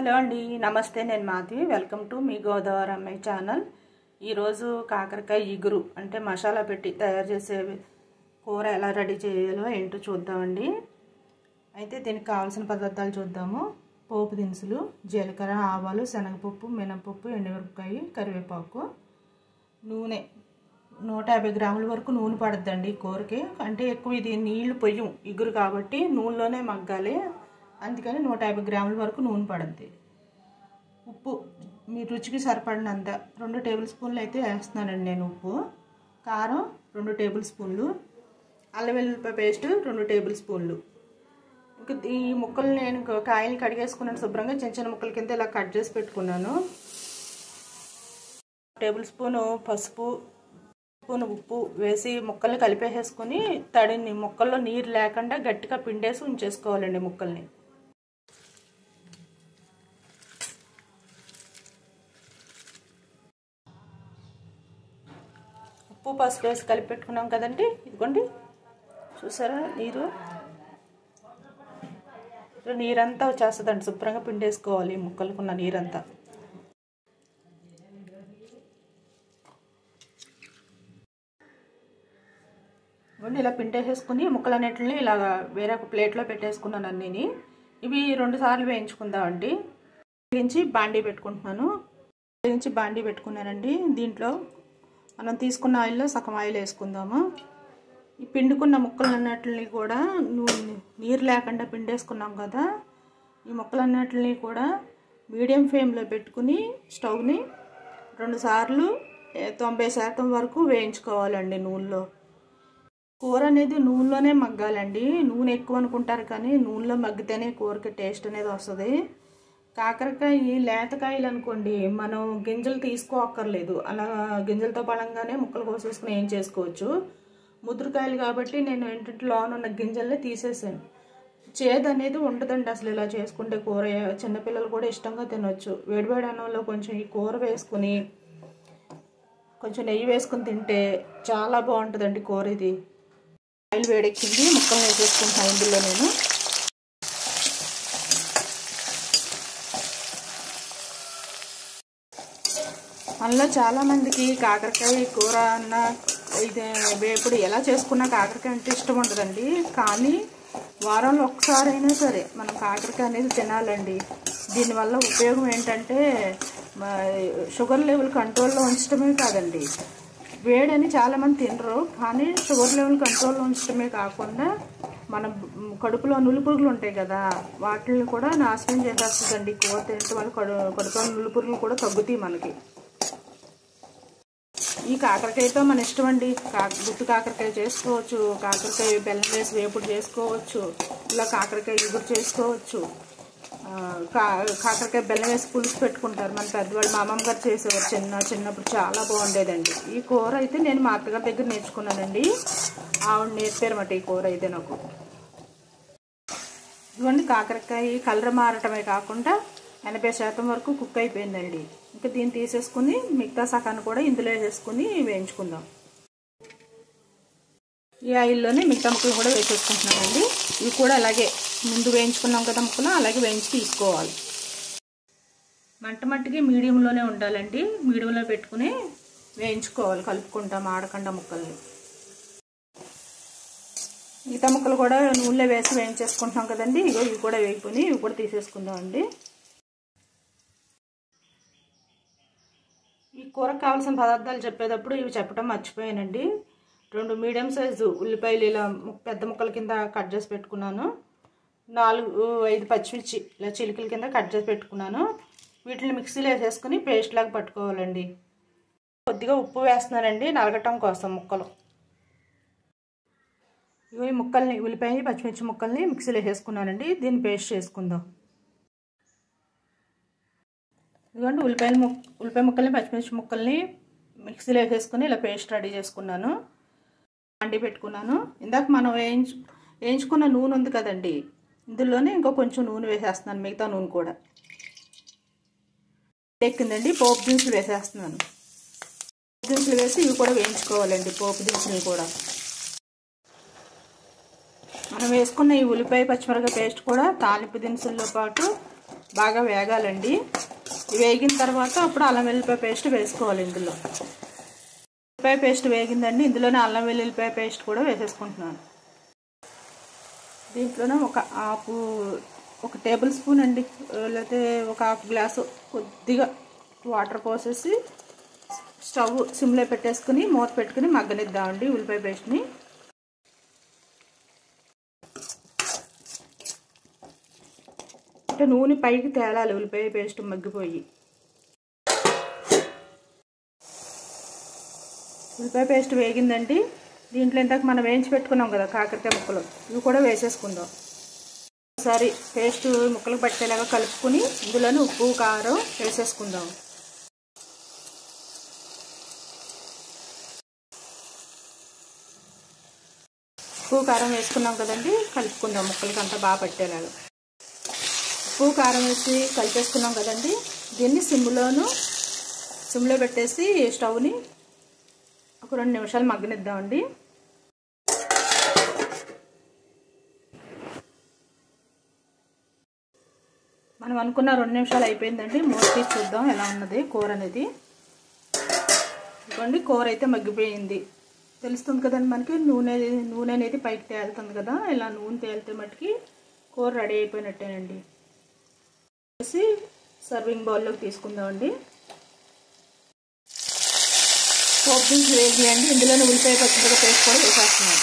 Hello అండి, నమస్తే. నేను Madhavi. Welcome to me Godavari అమ్మాయి ఛానల్. ఈరోజు కాకరకాయ ఇగురు అంటే మసాలా పెట్టి తయారు చేసే కూర ఎలా రెడీ చేయాలో ఏంటో చూద్దామండి. అయితే దీనికి కావాల్సిన పదార్థాలు చూద్దాము. పోపు దినుసులు, జీలకర్ర, ఆవాలు, శనగపప్పు, మినపప్పు, ఎండుమిరపకాయ, కరివేపాకు, నూనె 150 గ్రాముల వరకు నూనె పడుద్దండి ఈ కూరకి. అంటే ఎక్కువ ఇది నీళ్లు పొయ్యం, ఇగురు కాబట్టి నూనెలోనే మగ్గాలి. అందుకని 150 గ్రాముల వరకు నూనె పడుద్ది. ఉప్పు మీ రుచికి సరిపడినంత 2 టేబుల్ స్పూన్లు అయితే వేస్తున్నానండి నేను. ఉప్పు, కారం 2 టేబుల్ స్పూన్లు, అల్లం వెల్లుల్లిపాయ పేస్ట్ 2 టేబుల్ స్పూన్లు. ఇంకా ఈ ముక్కలు నేను కాయలు కడిగేసుకున్నాను శుభ్రంగా. చిన్న చిన్న ముక్కల కింద ఇలా కట్ చేసి పెట్టుకున్నాను. 1 టేబుల్ స్పూను పసుపు, స్పూన్ ఉప్పు వేసి ముక్కల్ని కలిపేసేసుకొని తడిని ముక్కల్లో నీరు లేకుండా గట్టిగా పిండేసి ఉంచేసుకోవాలండి ముక్కల్ని. ఉప్పు పసుపు వేసి కలిపి పెట్టుకున్నాం కదండి. ఇదిగోండి చూసారా, నీరంతా వచ్చేస్తుందండి. శుభ్రంగా పిండేసుకోవాలి ముక్కలకున్న నీరంతా. ఇలా పిండేసేసుకుని ముక్కలన్నిటిని ఇలా వేరే ఒక ప్లేట్లో పెట్టేసుకున్నాను అన్నీని. ఇవి 2 సార్లు వేయించుకుందామండి. వేయించి బాండీ పెట్టుకున్నానండి. దీంట్లో మనం తీసుకున్న ఆయిల్లో సగం ఆయిల్ వేసుకుందాము. ఈ పిండుకున్న ముక్కలన్నిటిని కూడా నీరు లేకుండా పిండేసుకున్నాం కదా, ఈ ముక్కలన్నిటిని కూడా మీడియం ఫ్లేమ్లో పెట్టుకుని స్టవ్ని 2 సార్లు 90% వరకు వేయించుకోవాలండి నూనెలో. కూర అనేది నూనెలోనే మగ్గాలండి. నూనె ఎక్కువ అనుకుంటారు కానీ నూనెలో మగ్గితేనే కూరకి టేస్ట్ అనేది వస్తుంది. కాకరకాయ లేతకాయలు అనుకోండి, మనం గింజలు తీసుకోక్కర్లేదు. అలా గింజలతో పడంగానే ముక్కలు కోసేసుకుని ఏం చేసుకోవచ్చు. ముదురుకాయలు కాబట్టి నేను ఏంటంటే లోన ఉన్న గింజల్ని తీసేసాను. చేదు అనేది ఉండదండి అసలు ఇలా చేసుకుంటే కూర. చిన్నపిల్లలు కూడా ఇష్టంగా తినొచ్చు. వేడివేడి అన్నంలో కొంచెం ఈ కూర వేసుకుని కొంచెం నెయ్యి వేసుకుని తింటే చాలా బాగుంటుందండి కూర. ఇది ఆయిల్ వేడెక్కింది, ముక్కలు వేసేసుకుంటాను ఇందులో నేను. అందులో చాలామందికి కాకరకాయ కూర అన్న ఇది వేపుడు ఎలా చేసుకున్నా కాకరకాయ అంటే ఇష్టం ఉండదండి. కానీ వారంలో ఒక్కసారైనా సరే మనం కాకరకాయ అనేది తినాలండి. దీనివల్ల ఉపయోగం ఏంటంటే షుగర్ లెవెల్ కంట్రోల్లో ఉంచడమే కాదండి, వేడని చాలామంది తినరు. కానీ షుగర్ లెవెల్ కంట్రోల్లో ఉంచడమే కాకుండా మన కడుపులో నులిపురుగులు ఉంటాయి కదా, వాటిని కూడా నాశనం చేసేస్తుందండి కూర తినటం వల్ల. కడుపులో నులిపురుగులు కూడా తగ్గుతాయి మనకి. ఈ కాకరకాయతో మన ఇష్టం అండి. గుత్తి కాకరకాయ చేసుకోవచ్చు, కాకరకాయ బెల్లం వేసి వేపుడు చేసుకోవచ్చు, ఇలా కాకరకాయ ఇగురు చేసుకోవచ్చు. కాకరకాయ బెల్లం వేసి పులుసు పెట్టుకుంటారు మన పెద్దవాళ్ళు. మా అమ్మమ్మ గారు చేసేవారు చిన్నప్పుడు, చాలా బాగుండేదండి. ఈ కూర అయితే నేను మా అత్తగారి దగ్గర నేర్చుకున్నానండి. ఆవిడ నేర్పారన్నమాట ఈ కూర అయితే నాకు. ఇవన్నీ కాకరకాయ కలర్ మారటమే కాకుండా 80% వరకు కుక్ అయిపోయిందండి. ఇంకా దీన్ని తీసేసుకుని మిగతా సగాన్ని కూడా ఇందులో వేసేసుకుని వేయించుకుందాం. ఈ ఆయిల్లోనే మిగతా ముక్కలు కూడా వేసేసుకుంటున్నానండి. ఇవి కూడా అలాగే ముందు వేయించుకున్నాం కదా ముక్కలు, అలాగే వేయించి తీసుకోవాలి. మట్టికి మీడియంలోనే ఉండాలండి. మీడియంలో పెట్టుకుని వేయించుకోవాలి, కలుపుకుంటాం ఆడకుండా ముక్కల్ని. మిగతా ముక్కలు కూడా నూనెలో వేసి వేయించేసుకుంటున్నాం కదండి. ఇవి కూడా వేయిపోయి ఇవి కూడా తీసేసుకుందాం అండి. ఈ కూరకు కావాల్సిన పదార్థాలు చెప్పేటప్పుడు ఇవి చెప్పడం మర్చిపోయానండి. 2 మీడియం సైజు ఉల్లిపాయలు ఇలా పెద్ద ముక్కల కింద కట్ చేసి పెట్టుకున్నాను. 4-5 పచ్చిమిర్చి ఇలా చిలికల కింద కట్ చేసి పెట్టుకున్నాను. వీటిని మిక్సీలో వేసేసుకుని పేస్ట్ లాగా పట్టుకోవాలండి. కొద్దిగా ఉప్పు వేస్తున్నానండి నలగటం కోసం ముక్కలు. ఈ ముక్కల్ని ఉల్లిపాయ పచ్చిమిర్చి ముక్కల్ని మిక్సీలో వేసేసుకున్నానండి. దీన్ని పేస్ట్ చేసుకుందాం. ఇదిగోండి ఉల్లిపాయ ముక్కల్ని పచ్చిమిర్చి ముక్కల్ని మిక్సీలో వేసేసుకుని ఇలా పేస్ట్ రెడీ చేసుకున్నాను. అండి పెట్టుకున్నాను. ఇందాక మనం వేయించుకున్న నూనె ఉంది కదండి, ఇందులోనే ఇంకో కొంచెం నూనె వేసేస్తున్నాను. మిగతా నూనె కూడా ఎక్కిందండి. పోపు దినుసులు వేసేస్తున్నాను. పోపు దినుసులు వేసి ఇవి కూడా వేయించుకోవాలండి. పోపు దినుసులు కూడా మనం వేసుకున్న ఈ ఉల్లిపాయ పచ్చిమిరపకాయ పేస్ట్ కూడా తాలింపు దినుసులతో పాటు బాగా వేగాలండి. వేగిన తర్వాత అప్పుడు అల్లం వెల్లుల్లిపాయ పేస్ట్ వేసుకోవాలి. ఇందులో ఉల్లిపాయ పేస్ట్ వేగిందండి. ఇందులోనే అల్లం వెల్లుల్లిపాయ పేస్ట్ కూడా వేసేసుకుంటున్నాను. దీంట్లోనే ఒక టేబుల్ స్పూన్ అండి, లేకపోతే ఒక హాఫ్ గ్లాసు కొద్దిగా వాటర్ పోసేసి స్టవ్ సిమ్లో పెట్టేసుకుని మూత పెట్టుకుని మగ్గనిద్దామండి ఉల్లిపాయ పేస్ట్ని. అంటే నూనె పైకి తేలాలి ఉల్లిపాయ పేస్ట్ మగ్గిపోయి. ఉల్లిపాయ పేస్ట్ వేగిందండి. దీంట్లో ఇంతకు మనం వేయించి పెట్టుకున్నాం కదా కాకరకాయ ముక్కలు, ఇవి కూడా వేసేసుకుందాం. ఒకసారి పేస్ట్ ముక్కలు పట్టేలాగా కలుపుకుని ఇందులోనే ఉప్పు కారం వేసేసుకుందాం. ఉప్పు కారం వేసుకున్నాం కదండి, కలుపుకుందాం ముక్కలకి అంతా బాగా పట్టేలాగా. ఉప్పు కారం వేసి కలిపేసుకున్నాం కదండి. దీన్ని సిమ్లో పెట్టేసి స్టవ్ని ఒక 2 నిమిషాలు మగ్గనిద్దామండి. మనం అనుకున్న 2 నిమిషాలు అయిపోయిందండి. మూత తీసి చూద్దాం ఎలా ఉన్నది కూర అనేది. ఇదిగోండి కూర అయితే మగ్గిపోయింది. తెలుస్తుంది కదండి మనకి, నూనె అనేది పైకి తేలుతుంది కదా. ఇలా నూనె తేలితే మట్టుకి కూర రెడీ అయిపోయినట్టేనండి. వేసి సర్వింగ్ బౌల్లోకి తీసుకుందామండి. పోపు దినుసులు వేగియండి. ఇందులోనే ఉల్లిపాయ పచ్చిమిరపకాయ పేస్ట్ కూడా వేసేస్తున్నాం.